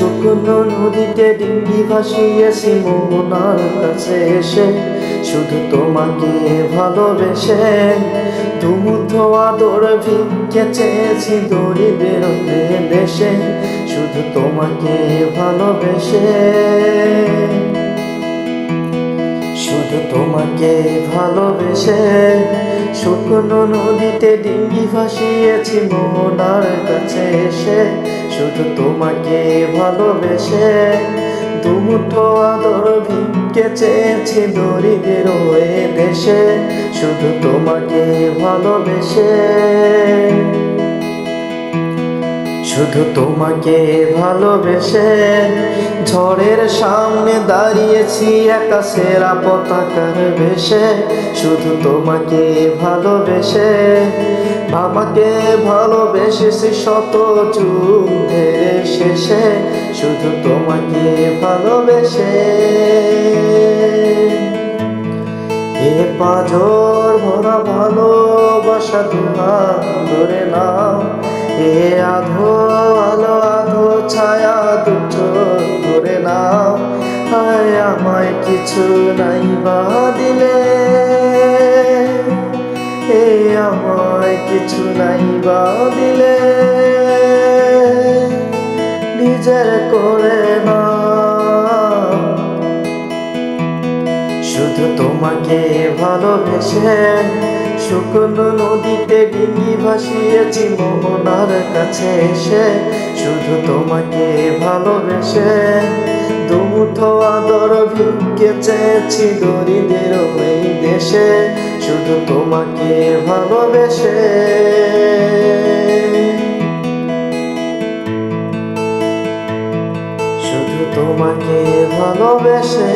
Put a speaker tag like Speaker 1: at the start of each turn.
Speaker 1: শুকনো নদীতে ডিঙ্গি ভাসিয়েছি মোহনার কাছে এসে, শুধু তোমাকে ভালোবেসে। দুমুঠো আদর ভিক্ষে চেয়েছি দরিদ্রের দেশে, শুধু তোমাকে ভালোবেসে। শুধু তোমাকে ভালোবেসে শুকনো নদীতে ডিঙ্গি ভাসিয়েছি মোহনার কাছে এসে, শুধু তোমাকে ভালোবেসে। দুমুঠো আদর ভিক্ষে চেয়েছি দরিদ্রের ওই দেশে, শুধু তোমাকে ভালোবেসে। শুধু তোমাকে ভালোবেসে ঝড়ের সামনে দাঁড়িয়েছি আকাশেরা পতাকার বেশে, শুধু তোমাকে ভালোবেসে। বাবাকে ভালোবেসেছি শত যুদ্ধের শেষে, শুধু তোমাকে ভালোবেসে। এ পাঁজর ভরা ভালোবাসা দুহাত ধরে নাও, এ আধো আলো আধো ছায়া দুটো ধরে নাও। হায় আমায় কিছু নাই বা দিলে, এ আমায় কিছু নাই বা দিলে, নিজের করে না। শুধু তোমাকে ভালোবেসে শুকনো নদীতে ডিঙ্গি ভাসিয়েছি মোহনার কাছে এসে, শুধু তোমাকে ভালোবেসে। দুমুঠো আদর ভিক্ষে চেয়েছি দরিদ্রের ওই দেশে, শুধু তোমাকে ভালোবেসে। শুধু তোমাকে ভালোবেসে।